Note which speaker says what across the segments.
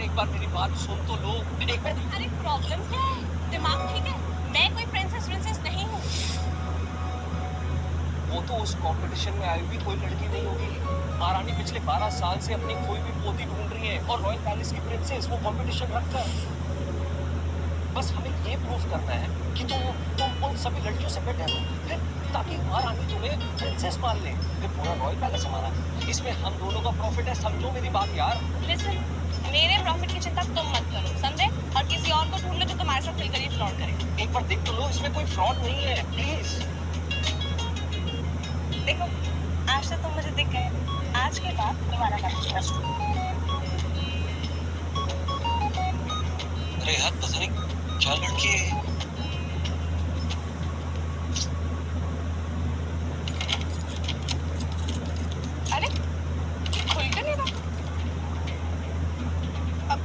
Speaker 1: एक बार मेरी बात सुन तो लो। एक बार।
Speaker 2: अरे प्रॉब्लम क्या है? दिमाग ठीक है? मैं कोई प्रिंसेस नहीं हूँ।
Speaker 1: वो तो उस कंपटीशन में आई हुई कोई लड़की नहीं होगी। महारानी पिछले 12 साल से अपनी खोई हुई पोती ढूंढ रही है और रॉयल पैलेस की प्रिंसेस वो कंपटीशन रखकर। बस हमें ये प्रूव करना है कि तुम उन सभी लड़कियों से बेटर हो, फिर ताकि महारानी तुम्हें प्रिंसेस मान ले, फिर पूरा रॉयल पैलेस हमारा। इसमें हम दोनों का प्रॉफिट है, समझो मेरी बात यार।
Speaker 2: लिसन, मेरे प्रॉफिट की चिंता तुम मत करो, समझे? और किसी और को ढूंढ लो जो तुम्हारे साथ मिलकर ये फ्रॉड करे।
Speaker 1: एक बार देख तो लो, इसमें कोई फ्रॉड नहीं है, प्लीज।
Speaker 2: देखो, आज तो तुम मुझे दिख गए, आज के बाद तुम्हारा काम ट्रस्ट।
Speaker 1: अरे यार पता नहीं क्या लड़की है।
Speaker 2: अरे खुल क्यों नहीं रहा? अब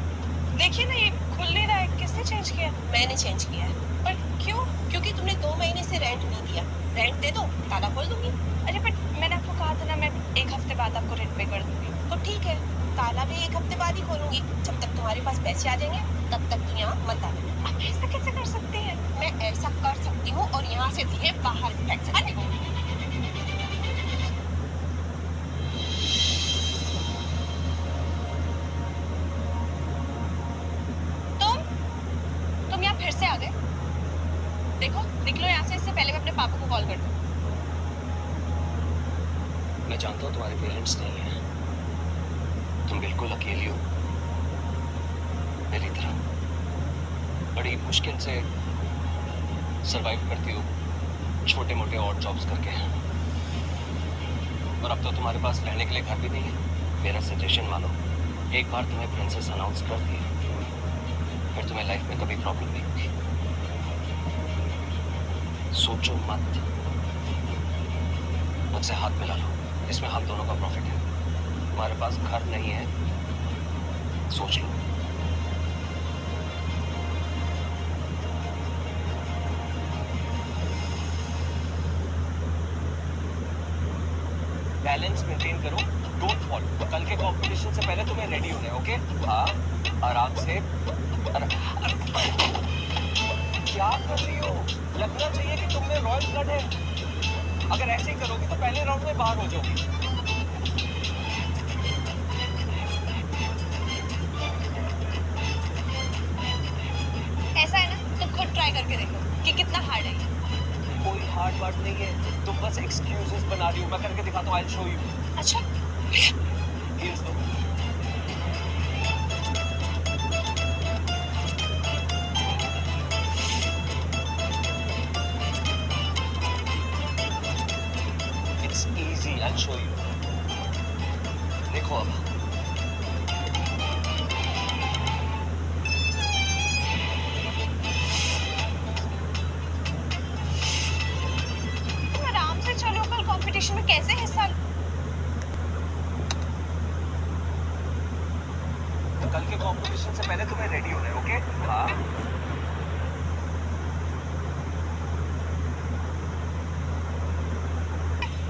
Speaker 2: देखिए ना, ये खुल नहीं रहा है। किसने चेंज किया?
Speaker 3: मैंने चेंज किया है।
Speaker 2: पर क्यों?
Speaker 3: क्योंकि तुमने 2 महीने से रेंट नहीं दिया। रेंट दे दो, ताला खोल दूंगी।
Speaker 2: अरे बट मैंने आपको कहा था ना, मैं 1 हफ्ते बाद आपको रेंट पे कर दूंगी।
Speaker 3: तो ठीक है, ताला भी 1 हफ्ते बाद ही खोलूंगी। जब तक तुम्हारे पास पैसे आ जाएंगे तब तक तुम यहाँ मत आना।
Speaker 2: आप ऐसा कैसे कर सकते हैं?
Speaker 3: मैं ऐसा कर सकती हूँ और यहाँ से तुम्हें बाहर फेंक सकती हूँ।
Speaker 2: तुम यहाँ फिर से आ गए? देखो निकलो यहाँ से, इससे पहले मैं अपने पापा को कॉल कर दूँ।
Speaker 1: मैं जानता हूँ तुम्हारे पेरेंट्स नहीं हैं, तुम बिल्कुल अकेली हो मेरी तरह, बड़ी मुश्किल से सरवाइव करती हो छोटे मोटे और जॉब्स करके। और अब तो तुम्हारे पास रहने के लिए घर भी नहीं है। मेरा सजेशन मानो, एक बार तुम्हें प्रिंसेस अनाउंस कर दी, फिर तुम्हें लाइफ में कभी प्रॉब्लम नहीं होगी। सोचो मत, मुझसे हाथ मिला लो, इसमें हम दोनों का प्रॉफिट है। तुम्हारे पास घर नहीं है, सोच लो। बैलेंस मेंटेन करो, डोंट फॉल। कल के कंपटीशन से पहले तुम्हें रेडी होना है, ओके? हाँ, आराम से। क्या कर रही हो? लगना चाहिए कि तुम में रॉयल ब्लड है। अगर ऐसे ही करोगी तो पहले राउंड में बाहर हो जाओगी।
Speaker 2: ऐसा है ना, तुम खुद ट्राई करके देखो कि कितना हार्ड है ये।
Speaker 1: कोई हार्ड वर्ड नहीं है, तुम बस एक्सक्यूजेस बना रही हो। मैं करके दिखाता हूँ, आई विल शो यू।
Speaker 2: अच्छा,
Speaker 1: Here's the It's easy, I'll show you. देखो अब।
Speaker 2: तुम आराम से चलो, कल कंपटीशन में कैसे हिस्सा लो?
Speaker 1: कल के कंपटीशन से पहले तुम्हें रेडी होना है, ओके? हाँ।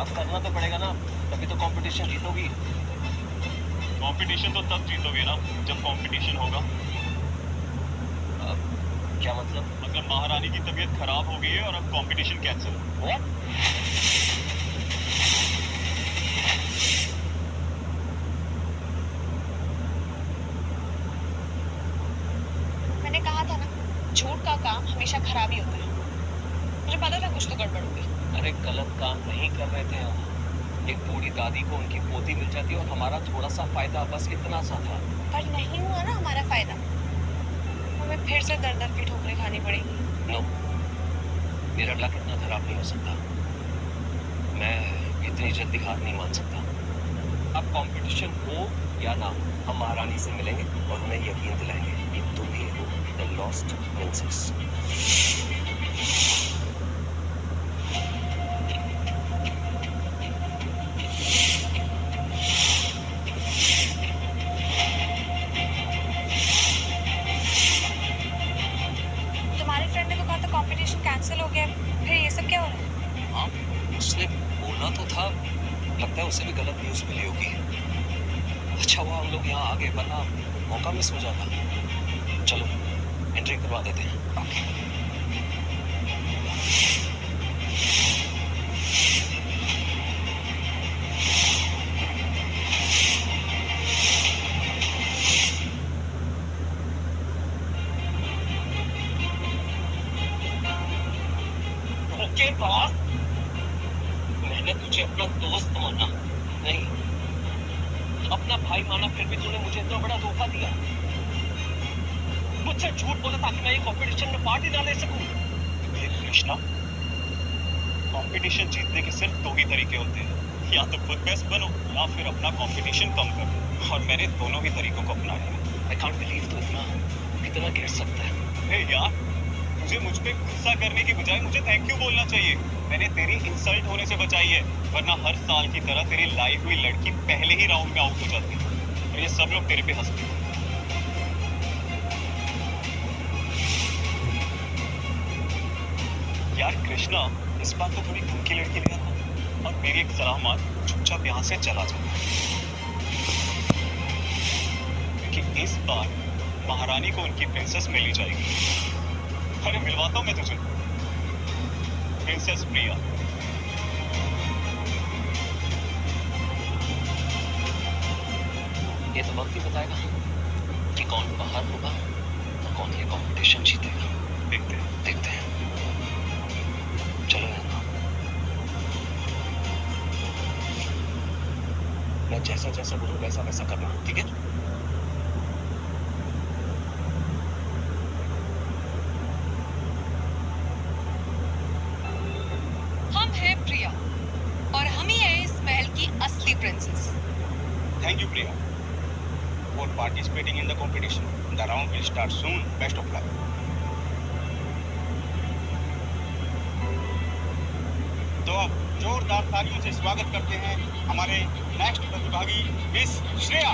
Speaker 1: अब करना तो पड़ेगा ना, तभी तो कंपटीशन जीतोगी।
Speaker 4: कंपटीशन तो तब जीतोगे ना जब कंपटीशन होगा।
Speaker 1: क्या मतलब?
Speaker 4: मतलब महारानी की तबीयत खराब हो गई है और अब कंपटीशन कैंसिल।
Speaker 1: What?
Speaker 2: मैंने कहा था ना, झूठ का काम हमेशा खराब ही होता है। मुझे पता था कुछ तो गड़बड़ होगी।
Speaker 1: अरे गलत काम नहीं कर रहे थे हम। एक बूढ़ी दादी को उनकी पोती मिल जाती और हमारा थोड़ा सा फायदा, बस इतना सा था।
Speaker 2: पर नहीं हुआ ना हमारा फायदा, हमें फिर से दर दर की ठोकरें खानी पड़ेगी।
Speaker 1: नो, मेरा लक इतना खराब नहीं हो सकता। मैं इतनी जल्दी हार नहीं मान सकता। अब कंपटीशन हो या ना हो, हम महारानी से मिलेंगे और उन्हें यकीन दिलाएंगे कि तुम ही हो द लॉस्ट प्रिंसेस।
Speaker 2: तुम्हारे फ्रेंड ने तो कहा था कंपटीशन कैंसिल हो गया, फिर ये सब क्या हो रहा है?
Speaker 1: हाँ, उसने बोला तो था, लगता है उसे भी गलत न्यूज़ मिली होगी। अच्छा अच्छा हुआ हम लोग यहाँ आ गए, वरना मौका मिस हो जाता। चलो एंट्री करवा देते हैं। ओके बॉस, मैंने तुझे अपना दोस्त माना नहीं, अपना भाई माना, फिर भी तूने मुझे इतना बड़ा धोखा दिया। मुझसे झूठ बोला ताकि मैं ये कंपटीशन में पार्ट ही ना ले सकूं।
Speaker 4: ये कृष्णा, कंपटीशन जीतने के सिर्फ दो ही तरीके होते हैं, या तो खुद बेस्ट बनो या फिर अपना कंपटीशन कम करो, और मैंने दोनों ही तरीकों को अपनाया है।
Speaker 1: आई कांट बिलीव तू इतना गिर सकता है।
Speaker 4: हे यार, मुझे मुझ पे गुस्सा करने की बजाय मुझे थैंक यू बोलना चाहिए। मैंने तेरी इंसल्ट होने से बचाई है, वरना हर साल की तरह तेरी लाई हुई लड़की पहले ही राउंड में आउट हो जाती, और ये सब लोग तेरे पे हंसते। यार कृष्णा, इस बार तो थोड़ी ढंग की लड़की लेना था, और मेरी एक सलाह मान, चुपचाप यहाँ से चला जा, क्योंकि इस बार महारानी को उनकी प्रिंसेस मिल ही जाएगी। अरे मिलवाता हूँ मैं तुझे, प्रिंसेस प्रिया।
Speaker 1: ये तो वक्त ही बताएगा कि कौन बाहर होगा और कौन ये कंपटीशन जीतेगा। देखते हैं। चलो नैना, मैं जैसा जैसा बोलूं वैसा वैसा करना, ठीक है?
Speaker 5: हम हैं प्रिया, और हम ही हैं इस महल की असली princess.
Speaker 6: Thank you, Priya, for participating in the competition. The round will start soon. Best of luck. तो अब जोरदार तालियों से स्वागत करते हैं हमारे नेक्स्ट प्रतिभागी मिस श्रेया।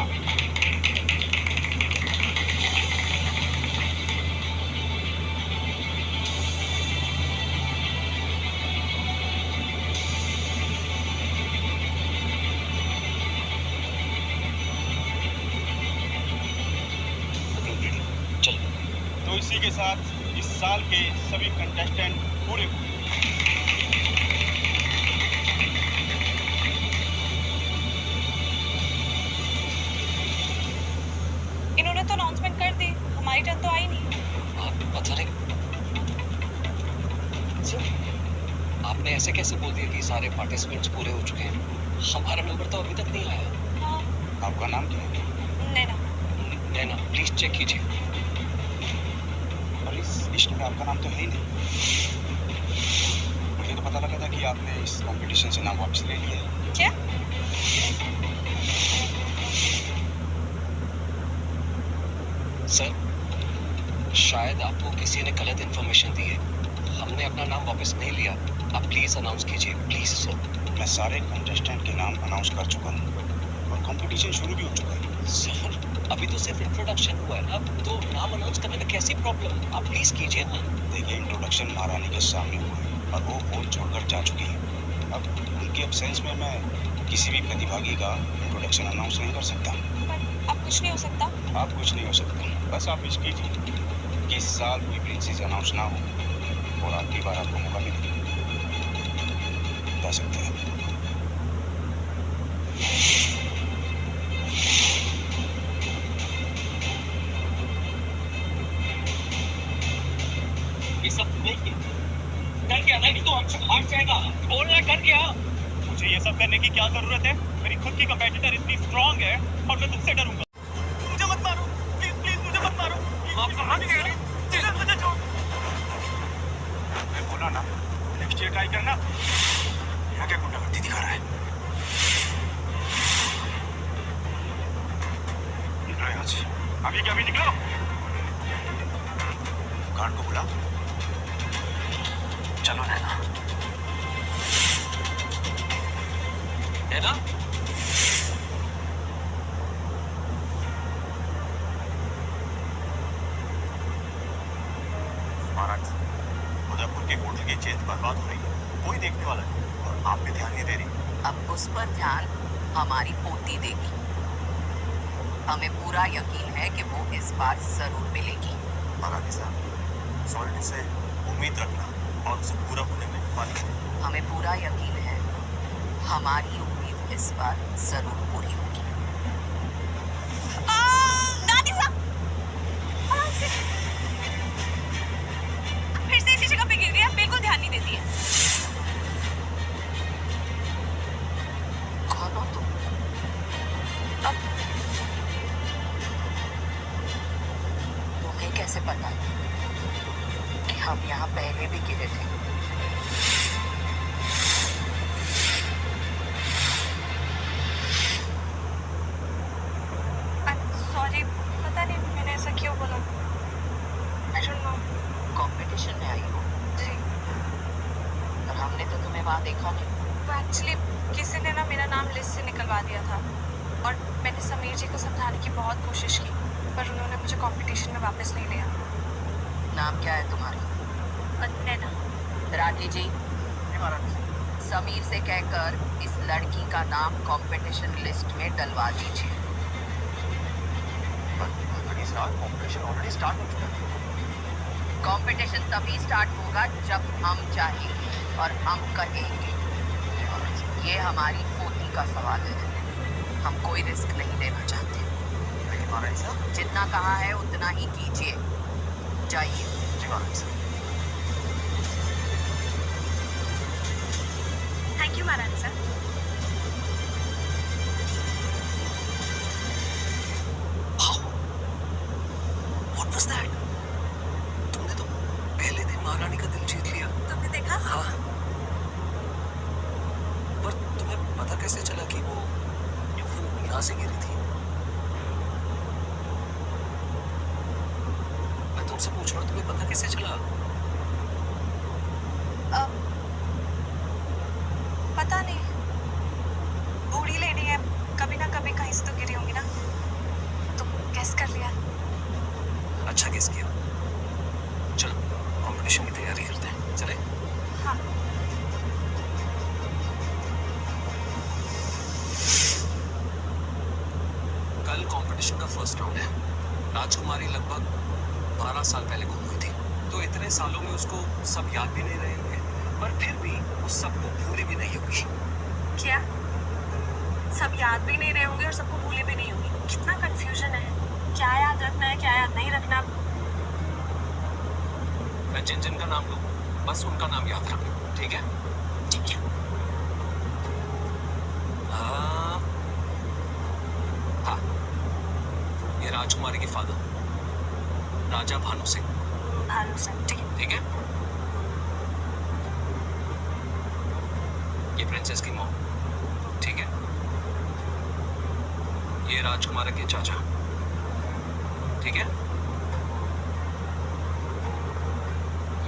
Speaker 6: तो इसी के साथ इस साल के सभी कंटेस्टेंट पूरे
Speaker 2: इन्होंने तो अनाउंसमेंट कर दी, हमारी टर्न तो आई नहीं।
Speaker 1: पता नहीं सर, आपने ऐसे कैसे बोल दिया कि सारे पार्टिसिपेंट्स पूरे हो चुके हैं? हमारा नंबर तो अभी तक नहीं आया।
Speaker 2: हाँ,
Speaker 6: आपका नाम क्या है?
Speaker 2: नैना।
Speaker 1: नैना, प्लीज चेक कीजिए।
Speaker 6: और इस लिस्ट में आपका नाम तो है ही नहीं। मुझे तो पता लगा था कि आपने इस कंपटीशन से नाम वापस ले लिया है।
Speaker 2: क्या?
Speaker 1: सर, शायद आपको किसी ने गलत इन्फॉर्मेशन दी है। हमने अपना नाम वापस नहीं लिया। आप प्लीज अनाउंस कीजिए, प्लीज सर।
Speaker 6: मैं सारे कंटेस्टेंट के नाम अनाउंस कर चुका हूँ और कंपटीशन शुरू भी हो चुका है।
Speaker 1: सर, अभी तो सिर्फ इंट्रोडक्शन हुआ है ना, तो नाम अनाउंस करने में कैसी प्रॉब्लम? आप प्लीज कीजिए ना।
Speaker 6: देखिए, इंट्रोडक्शन महारानी के सामने हुआ है और वो बोल छोड़कर जा चुकी है। अब उनकी एब्सेंस में मैं किसी भी प्रतिभागी का इंट्रोडक्शन अनाउंस नहीं कर सकता।
Speaker 2: पर अब कुछ नहीं हो सकता।
Speaker 6: आप कुछ नहीं हो सकता, बस आप विश कीजिए कि इस साल कोई प्रिंसेस अनाउंस ना हो और आखिरी बार आपको मौका मिले। जा सकते हैं।
Speaker 1: ये सब नहीं किया, कर क्या नहीं तो हमसे भाग जाएगा। बोलना कर क्या?
Speaker 4: मुझे ये सब करने की क्या जरूरत है? मेरी खुद की कंपेटिटर इतनी स्ट्रांग है, और मैं तुमसे डरूंगा? मुझे मत मारो, प्लीज प्लीज मुझे मत मारो।
Speaker 1: आप कहाँ गए?
Speaker 4: मुझे छोड़।
Speaker 6: मैं बोला ना, नेक्स्ट ईयर ट्राई करना। यहाँ क्या गुंडागर्दी दिखा रहा है? निकलो यहाँ से।
Speaker 4: अभी क्या, अभी निकलो।
Speaker 6: गार्ड को बुला। चलो नैना।
Speaker 1: नैना,
Speaker 6: महाराज, उदयपुर के होटल की चेत बर्बाद हो रही है, कोई देखने वाला नहीं और आप भी ध्यान नहीं दे रही।
Speaker 7: अब उस पर ध्यान हमारी पोती देगी। हमें पूरा यकीन है कि वो इस बार जरूर मिलेगी।
Speaker 8: महारानी साहब, सॉल्ट से उम्मीद रखना और उसे पूरा होने में पानी।
Speaker 7: हमें पूरा यकीन है हमारी उम्मीद इस बार जरूर पूरी होगी।
Speaker 2: दादी साहब, आराम से। फिर से इसी जगह पे गिर गई, आप बिल्कुल ध्यान नहीं देती है।
Speaker 7: कौन हो तुम? तुम्हें कैसे पता कि हम यहाँ पहले भी गिरे थे?
Speaker 2: सॉरी, पता नहीं मैंने ऐसा क्यों बोला। I don't know.
Speaker 7: कंपटीशन में आई हो
Speaker 2: जी,
Speaker 7: और हमने तो तुम्हें वहाँ देखा नहीं।
Speaker 2: वो एक्चुअली किसी ने ना मेरा नाम लिस्ट से निकलवा दिया था और मैंने समीर जी को समझाने की बहुत कोशिश की, पर उन्होंने मुझे कंपटीशन में वापस नहीं लिया।
Speaker 7: नाम क्या है तुम्हारा?
Speaker 2: नैना।
Speaker 7: राठी जी, समीर से कहकर इस लड़की का नाम कंपटीशन लिस्ट में डलवा दीजिए।
Speaker 8: कॉम्पिटिशन ऑलरेडी स्टार्ट हो चुका है।
Speaker 7: कंपटीशन तभी स्टार्ट होगा जब हम चाहेंगे और हम कहेंगे। ये हमारी पोती का सवाल है, हम कोई रिस्क नहीं लेना चाहते।
Speaker 8: महारानी साहब,
Speaker 7: जितना कहा है उतना ही कीजिए, जाइए।
Speaker 8: जी महारानी साहब।
Speaker 2: थैंक यू महारानी सर।
Speaker 1: What was that? तुमने तो पहले दिन महारानी का दिल जीत लिया।
Speaker 2: तुमने देखा?
Speaker 1: हाँ, पर तुम्हें पता कैसे चला कि वो यहाँ से गिरी थी? मैं तुमसे पूछ रहा हूँ, तुम्हें पता कैसे चला?
Speaker 2: पता नहीं, बूढ़ी लेडी है, कभी ना कभी कहीं से तो गिरी होंगी ना। तुम गेस कर लिया।
Speaker 1: अच्छा गेस किया। चलो कंपटीशन की तैयारी करते हैं, चले?
Speaker 2: हाँ।
Speaker 1: कल कंपटीशन का फर्स्ट राउंड है। राजकुमारी लगभग 12 साल पहले गुम हुई थी, तो इतने सालों में उसको सब याद भी नहीं रहे होंगे, पर फिर भी वो सबको भूली भी नहीं होगी।
Speaker 2: क्या? सब याद भी नहीं रहे होंगे और सबको भूले भी नहीं होंगे? कितना कंफ्यूजन है, क्या याद रखना है क्या याद नहीं रखना।
Speaker 1: मैं जिन जिन का नाम लूं, बस उनका नाम याद रखना, ठीक है?
Speaker 2: ठीक है।
Speaker 1: हाँ, ये राजकुमारी के फादर राजा भानु सिंह।
Speaker 2: भानु सिंह, ठीक है।
Speaker 1: ठीक है, ये प्रिंसेस की मॉम, ठीक है? ये राजकुमार के चाचा, ठीक है?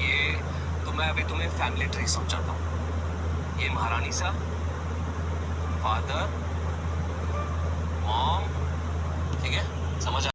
Speaker 1: ये तो मैं अभी तुम्हें फैमिली ट्री समझाता हूँ। ये महारानी साहब, फादर, मॉम, ठीक है? समझ